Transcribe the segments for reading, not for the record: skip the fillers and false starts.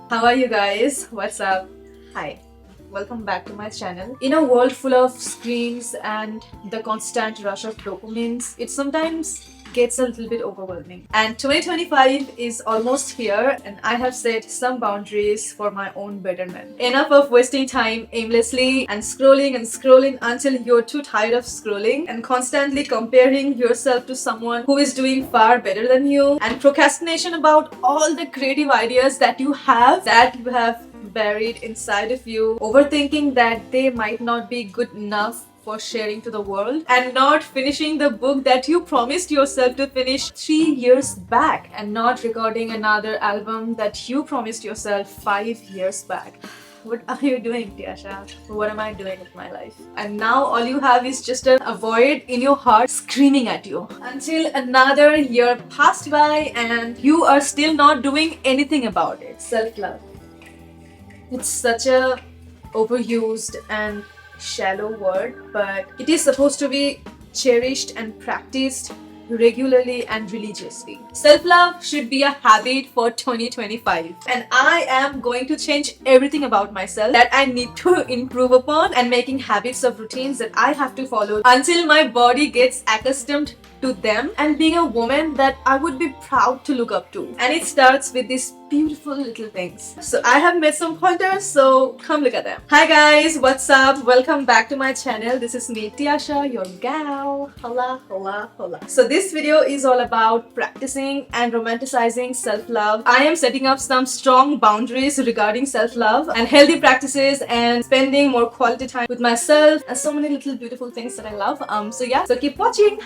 How are you guys? What's up? Hi. Welcome back to my channel. In a world full of screens and the constant rush of dopamines, it sometimes gets a little bit overwhelming. And 2025 is almost here, and I have set some boundaries for my own betterment. Enough of wasting time aimlessly and scrolling until you're too tired of scrolling and constantly comparing yourself to someone who is doing far better than you, and procrastination about all the creative ideas that you have buried inside of you, overthinking that they might not be good enough for sharing to the world, and not finishing the book that you promised yourself to finish 3 years back, and not recording another album that you promised yourself 5 years back. What are you doing, Tiasha? What am I doing with my life? And now all you have is just a void in your heart screaming at you. Until another year passed by and you are still not doing anything about it. Self-love. It's such a overused and shallow word, but it is supposed to be cherished and practiced regularly and religiously. Self-love should be a habit for 2025, and I am going to change everything about myself that I need to improve upon, and making habits of routines that I have to follow until my body gets accustomed to them, and being a woman that I would be proud to look up to. And it starts with these beautiful little things. So I have made some pointers, so come look at them. Hi guys, what's up? Welcome back to my channel. This is me, Tiasha, your gal. Hola, hola, hola. So this video is all about practicing and romanticizing self-love. I am setting up some strong boundaries regarding self-love and healthy practices, and spending more quality time with myself, and so many little beautiful things that I love. So keep watching.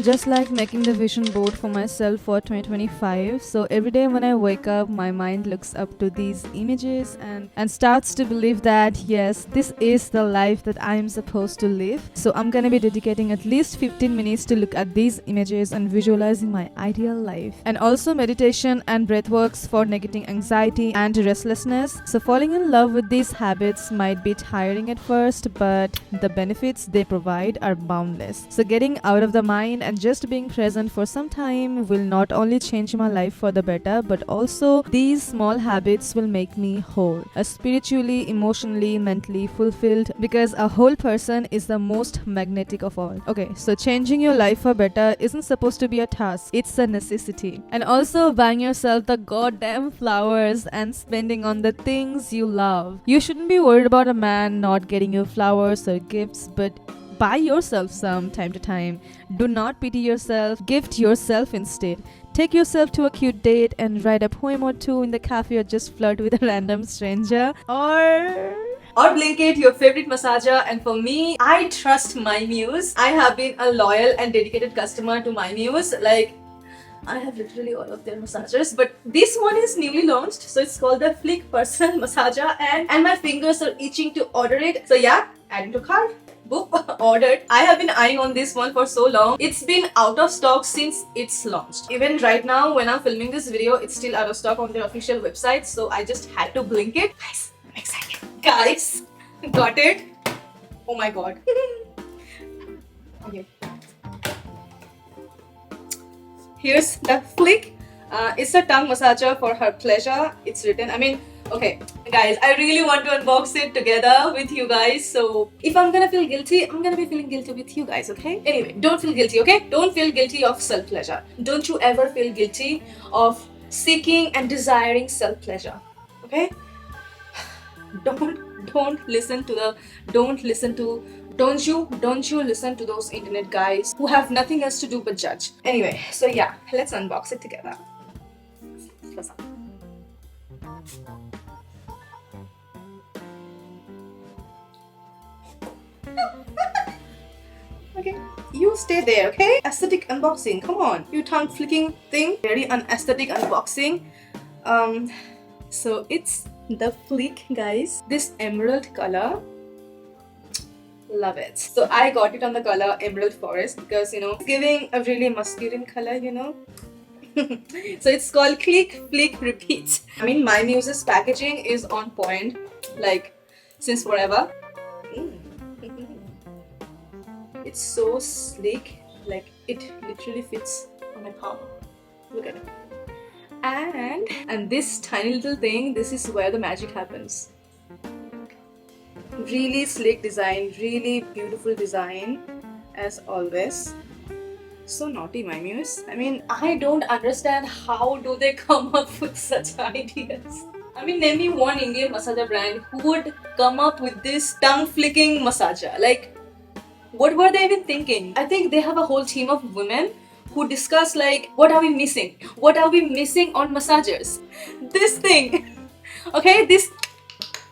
Just like making the vision board for myself for 2025. So every day when I wake up, my mind looks up to these images and starts to believe that yes, this is the life that I am supposed to live. So I'm gonna be dedicating at least 15 minutes to look at these images and visualizing my ideal life. And also meditation and breathworks for negating anxiety and restlessness. So falling in love with these habits might be tiring at first, but the benefits they provide are boundless. So getting out of the mind and just being present for some time will not only change my life for the better, but also these small habits will make me whole, spiritually, emotionally, mentally fulfilled, because a whole person is the most magnetic of all. Okay, so changing your life for better isn't supposed to be a task, it's a necessity. And also buying yourself the goddamn flowers and spending on the things you love. You shouldn't be worried about a man not getting you flowers or gifts, but buy yourself some time to time. Do not pity yourself, gift yourself instead. Take yourself to a cute date and write a poem or two in the cafe, or just flirt with a random stranger. Or Blinkit, your favorite massager. And for me, I trust MyMuse. I have been a loyal and dedicated customer to MyMuse. Like, I have literally all of their massagers, but this one is newly launched, so it's called the Flick Personal Massager, and my fingers are itching to order it. So yeah, add to cart. Book ordered. I have been eyeing on this one for so long. It's been out of stock since it's launched. Even right now when I'm filming this video, it's still out of stock on their official website, so I just had to blink it. Guys, I'm excited. Guys, got it. Oh my god. Okay. Here's the Flick. It's a tongue massager for her pleasure. It's written. Okay, guys, I really want to unbox it together with you guys. So if I'm gonna feel guilty, I'm gonna be feeling guilty with you guys, okay? Anyway, don't feel guilty, okay? Don't feel guilty of self-pleasure. Don't you ever feel guilty of seeking and desiring self-pleasure, okay? Don't listen to don't you listen to those internet guys who have nothing else to do but judge. Anyway, so yeah, let's unbox it together. Okay, you stay there, okay? Aesthetic unboxing, come on. You tongue flicking thing, very unaesthetic unboxing. So it's the Flick, guys. This emerald color. Love it. So I got it on the color Emerald Forest because, you know, it's giving a really masculine color, you know. So it's called Click, Flick, Repeat. MyMuse's packaging is on point, like, since forever. It's so sleek, like it literally fits on my palm. Look at it. And this tiny little thing, this is where the magic happens. Really slick design, really beautiful design as always. So naughty, MyMuse. I mean, I don't understand how do they come up with such ideas. I mean, name me one Indian massager brand who would come up with this tongue flicking massager. Like, what were they even thinking? I think they have a whole team of women who discuss like, what are we missing? What are we missing on massagers? This thing. Okay, this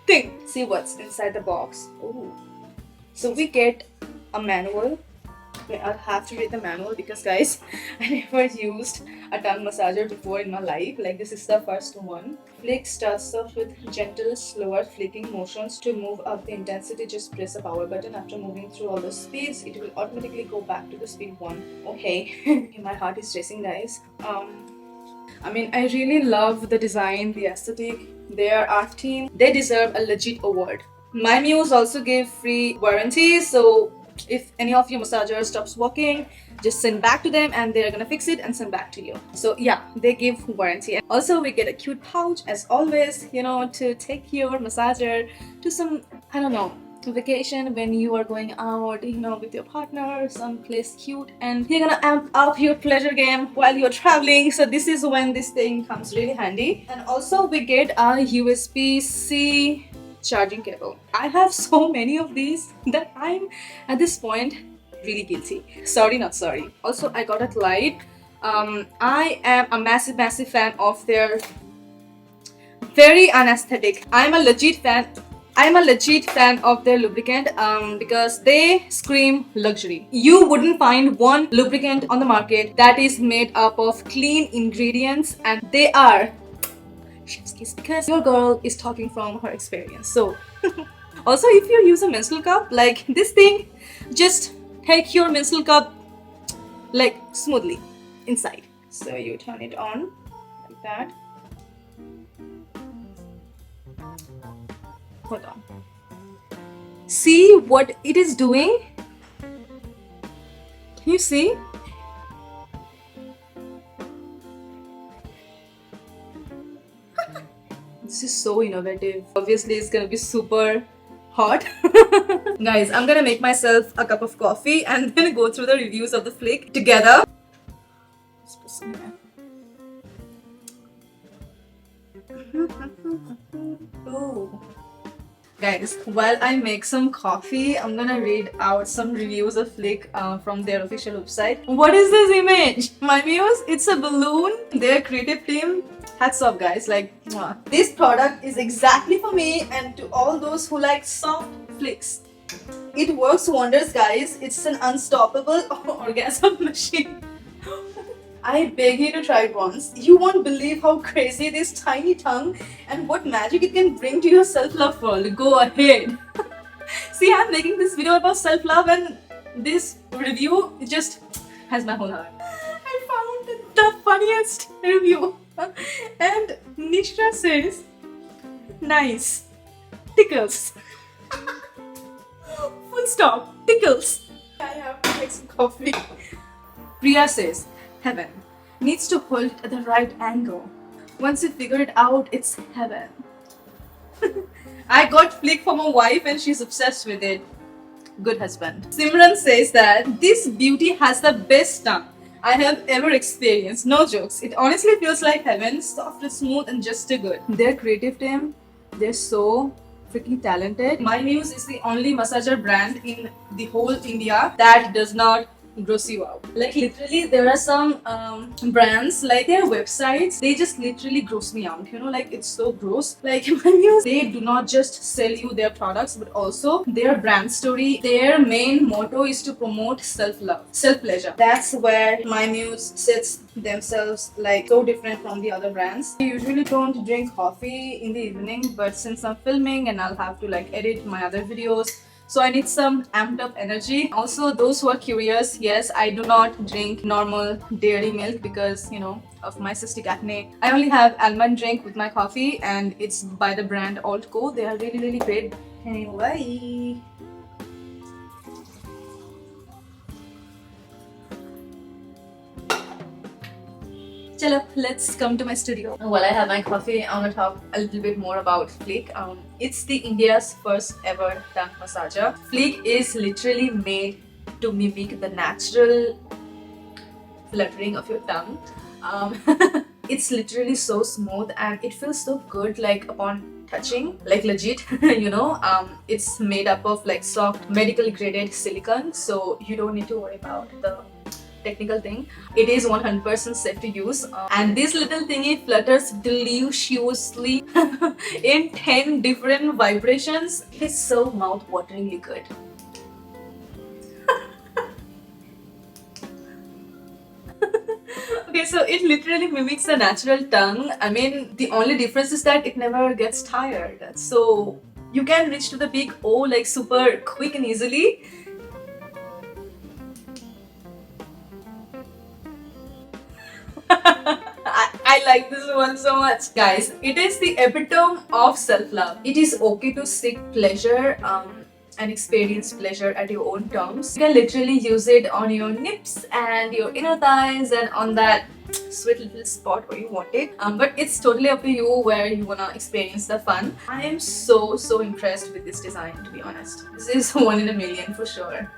thing. See what's inside the box. Ooh. So we get a manual. I'll have to read the manual because guys, I never used a tongue massager before in my life. Like this is the first one. Flick starts off with gentle, slower flicking motions. To move up the intensity, just press a power button. After moving through all the speeds, it will automatically go back to the speed 1. Okay, my heart is racing, guys. I mean, I really love the design, the aesthetic. Their art team, they deserve a legit award. MyMuse also give free warranty, so if any of your massagers stops working, just send back to them and they're gonna fix it and send back to you. So yeah, they give warranty. Also, we get a cute pouch as always, you know, to take your massager to some, I don't know, vacation when you are going out, you know, with your partner, someplace cute, and you're gonna amp up your pleasure game while you're traveling. So this is when this thing comes really handy. And also we get a USB-C charging cable. I have so many of these that I'm at this point really guilty. Sorry, not sorry. Also, I got a Glide. I am a massive fan of their very unaesthetic. I'm a legit fan of their lubricant because they scream luxury. You wouldn't find one lubricant on the market that is made up of clean ingredients, and they are chef's kiss because your girl is talking from her experience. So also, if you use a menstrual cup like this thing, just take your menstrual cup like smoothly inside. So you turn it on like that. Hold on. See what it is doing? Can you see? This is so innovative. Obviously, it's gonna be super hot. Guys, I'm gonna make myself a cup of coffee and then go through the reviews of the flick together. Let's put some here. Oh. Guys, while I make some coffee, I'm gonna read out some reviews of Flick from their official website. What is this image? MyMuse? It's a balloon. Their creative team. Hats off, guys. Like, mwah. This product is exactly for me and to all those who like soft flicks. It works wonders, guys. It's an unstoppable orgasm machine. I beg you to try it once. You won't believe how crazy this tiny tongue and what magic it can bring to your self-love world. Go ahead. See, I'm making this video about self-love and this review just has my whole heart. I found the funniest review. And Nishra says, nice. Tickles. Full stop. Tickles. I have to make some coffee. Priya says, heaven. Needs to hold it at the right angle. Once you figure it out, it's heaven. I got flick from my wife and she's obsessed with it. Good husband. Simran says that this beauty has the best tongue I have ever experienced. No jokes. It honestly feels like heaven. Soft and smooth and just too good. Their creative team, they're so freaking talented. MyMuse is the only massager brand in the whole India that does not gross you out. Like literally there are some brands, like their websites, they just literally gross me out, you know, like it's so gross. Like MyMuse, they do not just sell you their products but also their brand story. Their main motto is to promote self-love, self-pleasure. That's where MyMuse sets themselves like so different from the other brands. I usually don't drink coffee in the evening, but since I'm filming and I'll have to like edit my other videos, so I need some amped up energy. Also, those who are curious, yes, I do not drink normal dairy milk because, you know, of my cystic acne. I only have almond drink with my coffee and it's by the brand Altco. They are really great. Anyway. Chalo, let's come to my studio. While I have my coffee, I want to talk a little bit more about Flick. It's the India's first ever tongue massager. Flick is literally made to mimic the natural fluttering of your tongue. Um, it's literally so smooth and it feels so good, like upon touching, like legit. It's made up of like soft medical graded silicone, so you don't need to worry about the technical thing. It is 100% safe to use, and this little thingy flutters deliciously in 10 different vibrations. It is so mouth-wateringly good. Okay, so it literally mimics the natural tongue. I mean, the only difference is that it never gets tired. So you can reach to the peak like super quick and easily. I like this one so much. Guys, it is the epitome of self-love. It is okay to seek pleasure and experience pleasure at your own terms. You can literally use it on your nips and your inner thighs and on that sweet little spot where you want it. But it's totally up to you where you wanna experience the fun. I am so impressed with this design, to be honest. This is one in a million for sure.